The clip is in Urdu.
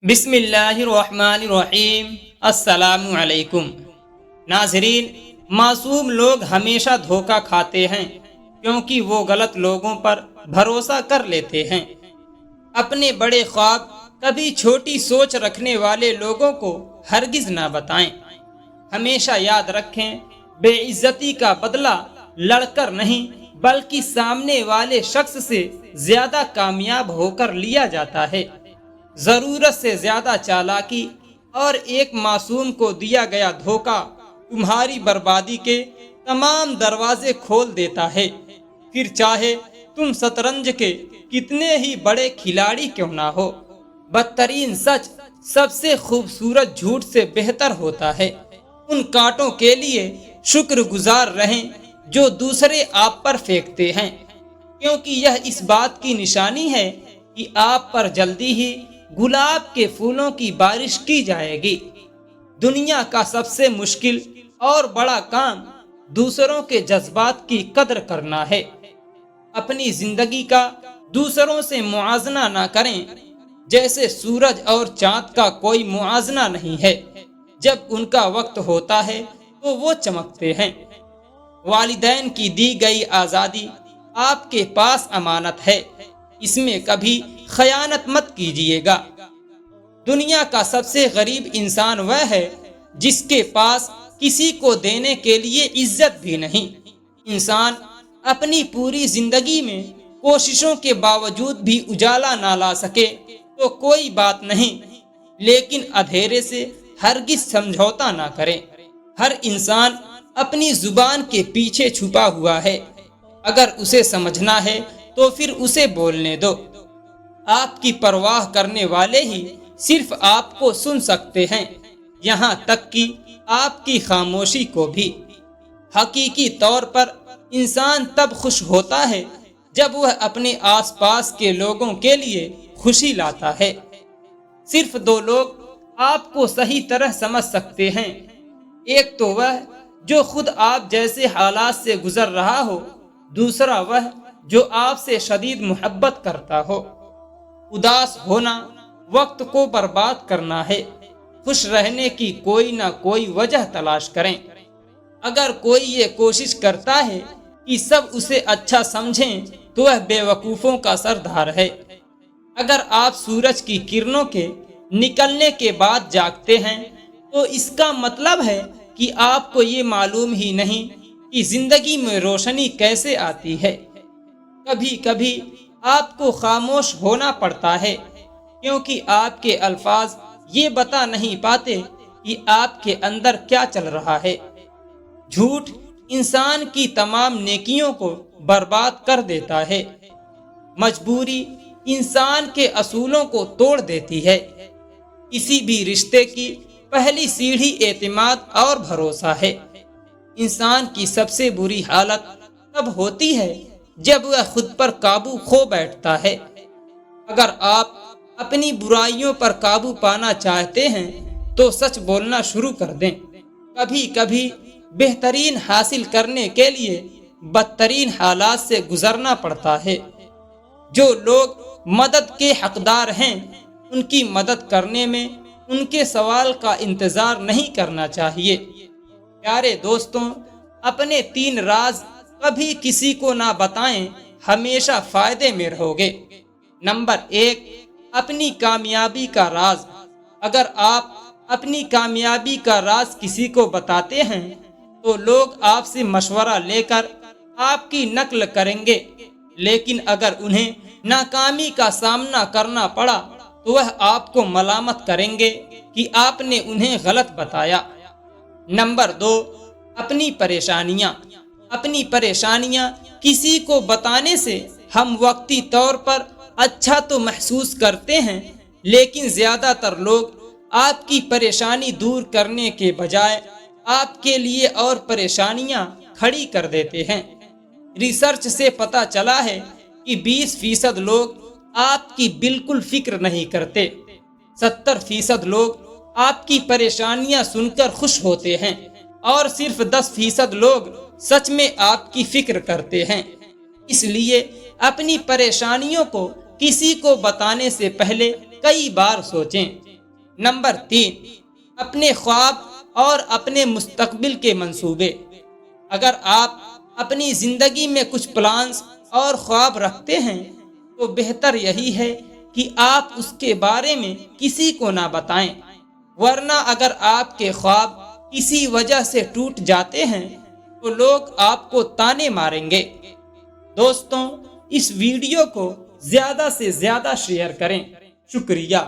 بسم اللہ الرحمن الرحیم۔ السلام علیکم ناظرین، معصوم لوگ ہمیشہ دھوکہ کھاتے ہیں کیونکہ وہ غلط لوگوں پر بھروسہ کر لیتے ہیں۔ اپنے بڑے خواب کبھی چھوٹی سوچ رکھنے والے لوگوں کو ہرگز نہ بتائیں۔ ہمیشہ یاد رکھیں، بے عزتی کا بدلہ لڑ کر نہیں بلکہ سامنے والے شخص سے زیادہ کامیاب ہو کر لیا جاتا ہے۔ ضرورت سے زیادہ چالاکی اور ایک معصوم کو دیا گیا دھوکہ تمہاری بربادی کے تمام دروازے کھول دیتا ہے، پھر چاہے تم شطرنج کے کتنے ہی بڑے کھلاڑی کیوں نہ ہو۔ بدترین سچ سب سے خوبصورت جھوٹ سے بہتر ہوتا ہے۔ ان کانٹوں کے لیے شکر گزار رہیں جو دوسرے آپ پر پھینکتے ہیں، کیونکہ یہ اس بات کی نشانی ہے کہ آپ پر جلدی ہی گلاب کے پھولوں کی بارش کی جائے گی۔ دنیا کا سب سے مشکل اور بڑا کام دوسروں کے جذبات کی قدر کرنا ہے۔ اپنی زندگی کا دوسروں سے موازنہ نہ کریں، جیسے سورج اور چاند کا کوئی موازنہ نہیں ہے۔ جب ان کا وقت ہوتا ہے تو وہ چمکتے ہیں۔ والدین کی دی گئی آزادی آپ کے پاس امانت ہے، اس میں کبھی خیانت مت کیجیے گا۔ دنیا کا سب سے غریب انسان وہ ہے جس کے پاس کسی کو دینے کے لیے عزت بھی نہیں۔ انسان اپنی پوری زندگی میں کوششوں کے باوجود بھی اجالا نہ لا سکے تو کوئی بات نہیں، لیکن اندھیرے سے ہرگز سمجھوتا نہ کرے۔ ہر انسان اپنی زبان کے پیچھے چھپا ہوا ہے، اگر اسے سمجھنا ہے تو پھر اسے بولنے دو۔ آپ کی پرواہ کرنے والے ہی صرف آپ کو سن سکتے ہیں، یہاں تک کہ آپ کی خاموشی کو بھی۔ حقیقی طور پر انسان تب خوش ہوتا ہے جب وہ اپنے آس پاس کے لوگوں کے لیے خوشی لاتا ہے۔ صرف دو لوگ آپ کو صحیح طرح سمجھ سکتے ہیں، ایک تو وہ جو خود آپ جیسے حالات سے گزر رہا ہو، دوسرا وہ جو آپ سے شدید محبت کرتا ہو۔ اداس ہونا وقت کو برباد کرنا ہے، خوش رہنے کی کوئی نہ کوئی وجہ تلاش کریں۔ اگر کوئی یہ کوشش کرتا ہے کہ سب اسے اچھا سمجھیں تو وہ بے وقوفوں کا سردار ہے۔ اگر آپ سورج کی کرنوں کے نکلنے کے بعد جاگتے ہیں تو اس کا مطلب ہے کہ آپ کو یہ معلوم ہی نہیں کہ زندگی میں روشنی کیسے آتی ہے۔ کبھی کبھی آپ کو خاموش ہونا پڑتا ہے کیونکہ آپ کے الفاظ یہ بتا نہیں پاتے کہ آپ کے اندر کیا چل رہا ہے۔ جھوٹ انسان کی تمام نیکیوں کو برباد کر دیتا ہے۔ مجبوری انسان کے اصولوں کو توڑ دیتی ہے۔ کسی بھی رشتے کی پہلی سیڑھی اعتماد اور بھروسہ ہے۔ انسان کی سب سے بری حالت تب ہوتی ہے جب وہ خود پر قابو کھو بیٹھتا ہے۔ اگر آپ اپنی برائیوں پر قابو پانا چاہتے ہیں تو سچ بولنا شروع کر دیں۔ کبھی کبھی بہترین حاصل کرنے کے لیے بدترین حالات سے گزرنا پڑتا ہے۔ جو لوگ مدد کے حقدار ہیں ان کی مدد کرنے میں ان کے سوال کا انتظار نہیں کرنا چاہیے۔ پیارے دوستوں، اپنے 3 راز کبھی کسی کو نہ بتائیں، ہمیشہ فائدے میں رہو گے۔ نمبر 1، اپنی کامیابی کا راز۔ اگر آپ اپنی کامیابی کا راز کسی کو بتاتے ہیں تو لوگ آپ سے مشورہ لے کر آپ کی نقل کریں گے، لیکن اگر انہیں ناکامی کا سامنا کرنا پڑا تو وہ آپ کو ملامت کریں گے کہ آپ نے انہیں غلط بتایا۔ نمبر 2، اپنی پریشانیاں۔ اپنی پریشانیاں کسی کو بتانے سے ہم وقتی طور پر اچھا تو محسوس کرتے ہیں، لیکن زیادہ تر لوگ آپ کی پریشانی دور کرنے کے بجائے آپ کے لیے اور پریشانیاں کھڑی کر دیتے ہیں۔ ریسرچ سے پتہ چلا ہے کہ 20% لوگ آپ کی بالکل فکر نہیں کرتے، 70% لوگ آپ کی پریشانیاں سن کر خوش ہوتے ہیں، اور صرف 10% لوگ سچ میں آپ کی فکر کرتے ہیں۔ اس لیے اپنی پریشانیوں کو کسی کو بتانے سے پہلے کئی بار سوچیں۔ نمبر 3، اپنے خواب اور اپنے مستقبل کے منصوبے۔ اگر آپ اپنی زندگی میں کچھ پلانز اور خواب رکھتے ہیں تو بہتر یہی ہے کہ آپ اس کے بارے میں کسی کو نہ بتائیں، ورنہ اگر آپ کے خواب کسی وجہ سے ٹوٹ جاتے ہیں تو لوگ آپ کو تانے ماریں گے۔ دوستوں، اس ویڈیو کو زیادہ سے زیادہ شیئر کریں۔ شکریہ۔